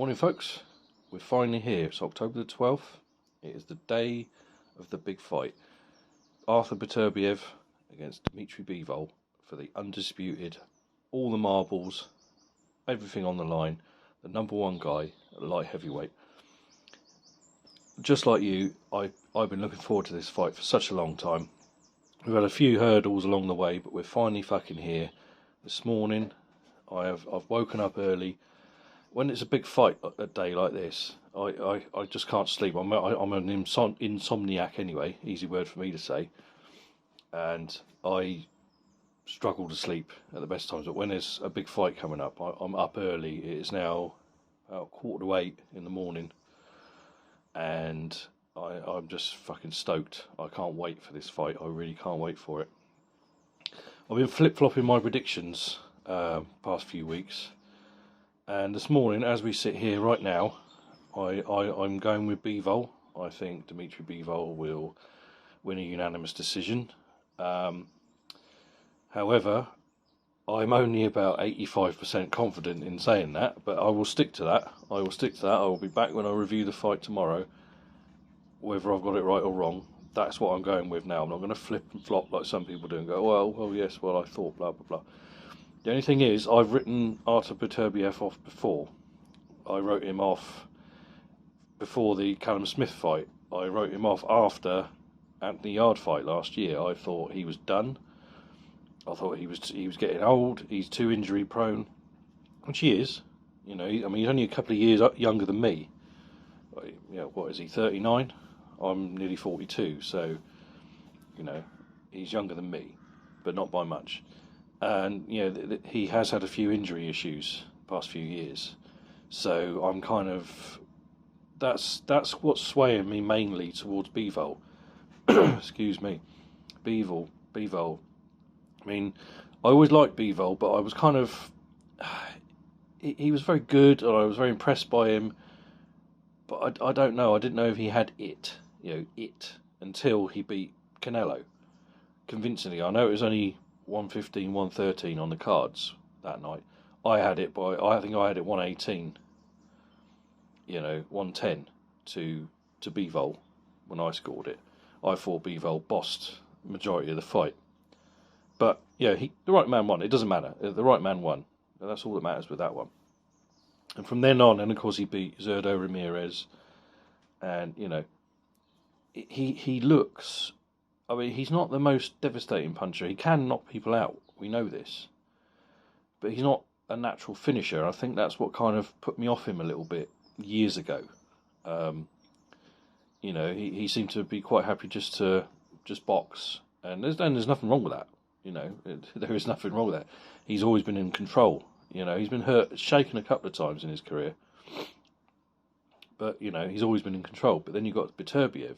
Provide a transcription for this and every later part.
Morning folks, we're finally here. It's October the 12th. It is the day of the big fight. Artur Beterbiev against Dmitry Bivol for the undisputed, all the marbles, everything on the line, the number one guy at light heavyweight. Just like you, I've been looking forward to this fight for such a long time. We've had a few hurdles along the way, but we're finally fucking here. This morning, I've woken up early. When it's a big fight a day like this, I just can't sleep. I'm an insomniac anyway, easy word for me to say. And I struggle to sleep at the best times. But when there's a big fight coming up, I'm up early. It is now about 7:45 in the morning. And I'm just fucking stoked. I can't wait for this fight. I really can't wait for it. I've been flip-flopping my predictions past few weeks. And this morning, as we sit here right now, I'm going with Bivol. I think Dmitry Bivol will win a unanimous decision. However, I'm only about 85% confident in saying that, but I will stick to that. I will be back when I review the fight tomorrow, whether I've got it right or wrong. That's what I'm going with now. I'm not going to flip and flop like some people do and go, well, yes, well, I thought, blah, blah, blah. The only thing is, I've written Artur Beterbiev off before. I wrote him off before the Callum Smith fight. I wrote him off after Anthony Yarde fight last year. I thought he was done. I thought he was getting old. He's too injury prone, which he is. You know, I mean, he's only a couple of years younger than me. You know, what is he? 39. I'm nearly 42. So, you know, he's younger than me, but not by much. And you know, he has had a few injury issues the past few years, so I'm kind of that's what's swaying me mainly towards Bivol. Excuse me, Bivol. I mean, I always liked Bivol, but I was kind of he was very good, and I was very impressed by him. But I don't know. I didn't know if he had it, until he beat Canelo convincingly. I know it was only 115, 113 on the cards that night. I think I had it 118, 110 to Bivol when I scored it. I thought Bivol bossed the majority of the fight. But, yeah, the right man won. It doesn't matter. The right man won. And that's all that matters with that one. And from then on, and of course he beat Zurdo Ramirez. And, he looks... I mean, he's not the most devastating puncher. He can knock people out. We know this. But he's not a natural finisher. I think that's what kind of put me off him a little bit years ago. He seemed to be quite happy just to box. And there's nothing wrong with that. There is nothing wrong with that. He's always been in control. He's been shaken a couple of times in his career. But, he's always been in control. But then you've got Beterbiev,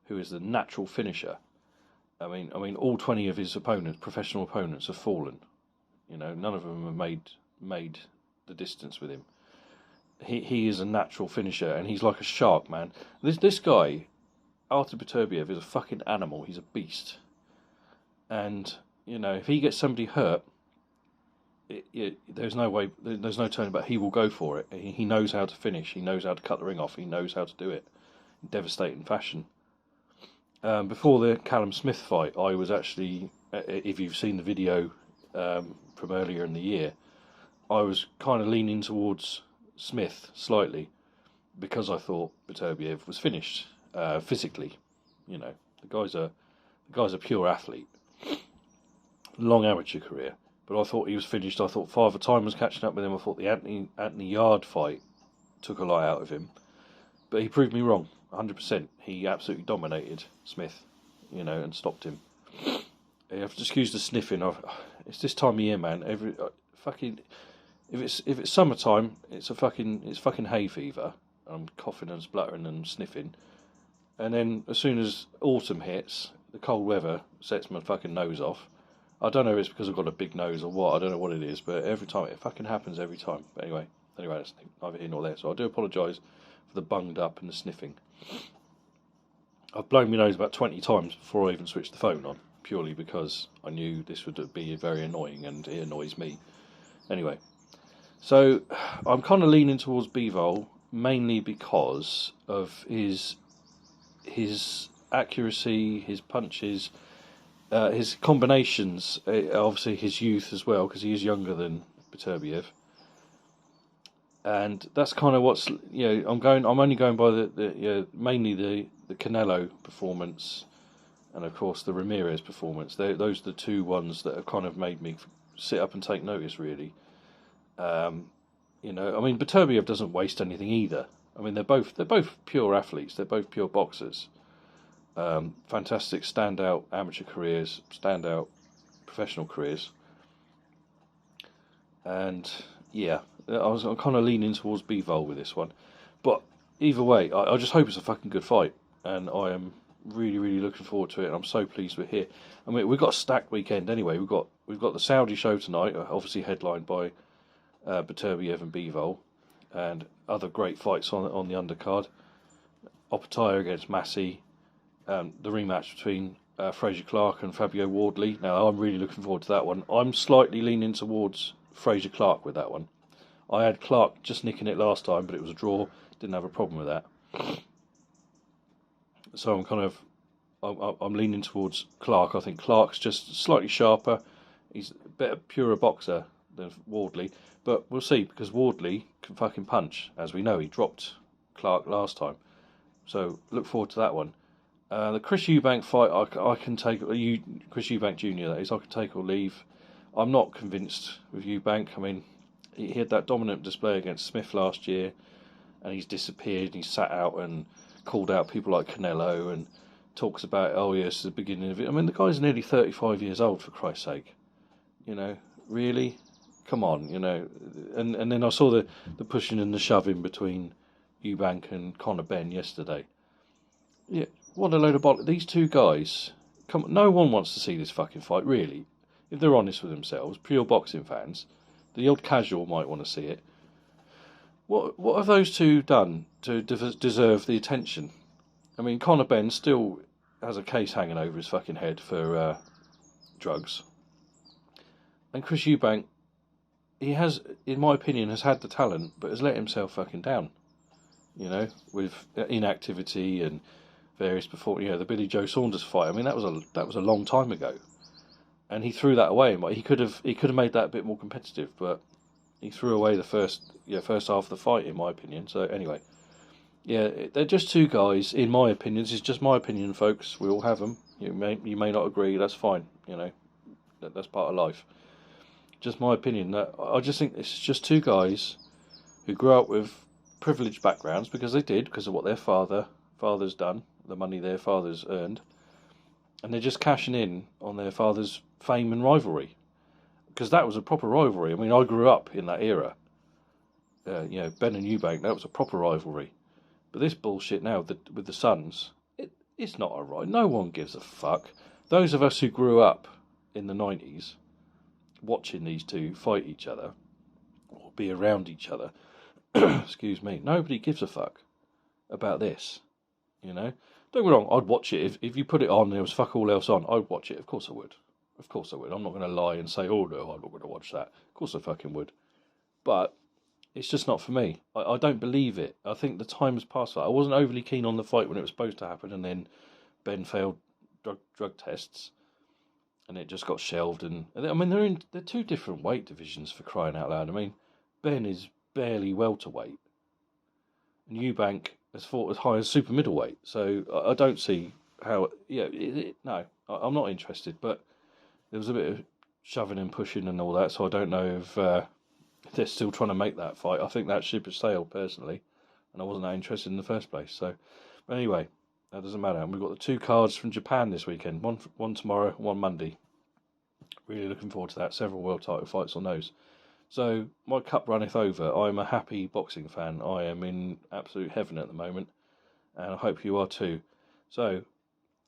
who is the natural finisher. I mean, all 20 of his professional opponents, have fallen. None of them have made the distance with him. He is a natural finisher, and he's like a shark, man. This guy, Artur Beterbiev, is a fucking animal. He's a beast. And if he gets somebody hurt, there's no way, there's no turning back. He will go for it. He knows how to finish. He knows how to cut the ring off. He knows how to do it in devastating fashion. Before the Callum Smith fight, I was actually, if you've seen the video from earlier in the year, I was kind of leaning towards Smith slightly because I thought Beterbiev was finished physically. The guy's a pure athlete, long amateur career, but I thought he was finished. I thought Father Time was catching up with him. I thought the Anthony Yarde fight took a lot out of him, but he proved me wrong. 100%. He absolutely dominated Smith, and stopped him. You have to excuse the sniffing. It's this time of year, man. If it's summertime, it's fucking hay fever. I'm coughing and spluttering and sniffing, and then as soon as autumn hits, the cold weather sets my fucking nose off. I don't know if it's because I've got a big nose or what. I don't know what it is, but every time it fucking happens every time. But anyway, that's neither here nor there. So I do apologise for the bunged up and the sniffing. I've blown my nose about 20 times before I even switched the phone on, purely because I knew this would be very annoying, and it annoys me. Anyway, So I'm kind of leaning towards Bivol, mainly because of his accuracy, his punches, his combinations. Obviously, his youth as well, because he is younger than Beterbiev. And that's kind of what's I'm only going by the mainly the Canelo performance, and of course the Ramirez performance. Those are the two ones that have kind of made me sit up and take notice. Really, I mean Beterbiev doesn't waste anything either. I mean they're both pure athletes. They're both pure boxers. Fantastic standout amateur careers, standout professional careers, and yeah. I'm kind of leaning towards Bivol with this one, but either way, I just hope it's a fucking good fight, and I am really, really looking forward to it. And I'm so pleased we're here. I mean, we've got a stacked weekend anyway. We've got the Saudi show tonight, obviously headlined by Beterbiev and Bivol, and other great fights on the undercard. Opetaia against Massey, the rematch between Fraser Clark and Fabio Wardley. Now, I'm really looking forward to that one. I'm slightly leaning towards Fraser Clark with that one. I had Clark just nicking it last time, but it was a draw. Didn't have a problem with that. So I'm leaning towards Clark. I think Clark's just slightly sharper. He's a better, purer boxer than Wardley. But we'll see, because Wardley can fucking punch. As we know, he dropped Clark last time. So look forward to that one. The Chris Eubank fight, I can take... Chris Eubank Jr., that is. I can take or leave. I'm not convinced with Eubank. I mean... He had that dominant display against Smith last year, and he's disappeared. And he's sat out and called out people like Canelo and talks about, oh yes, the beginning of it. I mean, the guy's nearly 35 years old, for Christ's sake. Really? Come on, And then I saw the pushing and the shoving between Eubank and Conor Benn yesterday. Yeah, what a load of bollocks. These two guys, no one wants to see this fucking fight, really. If they're honest with themselves, pure boxing fans. The old casual might want to see it. What have those two done to deserve the attention? I mean, Conor Benn still has a case hanging over his fucking head for drugs. And Chris Eubank, he has, in my opinion, has had the talent, but has let himself fucking down. With inactivity and various the Billy Joe Saunders fight. I mean, that was a long time ago. And he threw that away. He could have made that a bit more competitive, but he threw away the first half of the fight, in my opinion. So anyway, they're just two guys. In my opinion, this is just my opinion, folks. We all have them. You may not agree. That's fine. That's part of life. Just my opinion. I just think it's just two guys who grew up with privileged backgrounds because of what their father's done, the money their father's earned. And they're just cashing in on their father's fame and rivalry. Because that was a proper rivalry. I mean, I grew up in that era. Ben and Eubank, that was a proper rivalry. But this bullshit now with the sons, it's not alright. No one gives a fuck. Those of us who grew up in the 90s, watching these two fight each other, or be around each other, excuse me, nobody gives a fuck about this. Don't get me wrong, I'd watch it. If you put it on and there was fuck all else on, I'd watch it. Of course I would. I'm not going to lie and say, oh no, I'm not going to watch that. Of course I fucking would. But it's just not for me. I don't believe it. I think the time has passed for that. I wasn't overly keen on the fight when it was supposed to happen, and then Ben failed drug tests, and it just got shelved. And I mean, they're two different weight divisions, for crying out loud. I mean, Ben is barely welterweight, and Eubank has fought as high as super middleweight, so I don't see how. No, I'm not interested. But there was a bit of shoving and pushing and all that, so I don't know if they're still trying to make that fight. I think that ship has sailed personally, and I wasn't that interested in the first place. So, but anyway, that doesn't matter. And we've got the two cards from Japan this weekend. One tomorrow, one Monday. Really looking forward to that. Several world title fights on those. So, my cup runneth over. I'm a happy boxing fan. I am in absolute heaven at the moment, and I hope you are too. So,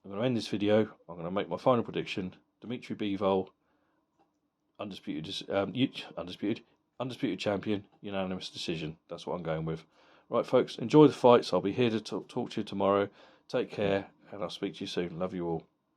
I'm going to end this video. I'm going to make my final prediction. Dmitry Bivol, undisputed champion, unanimous decision. That's what I'm going with. Right, folks, enjoy the fights. I'll be here to talk to you tomorrow. Take care, and I'll speak to you soon. Love you all.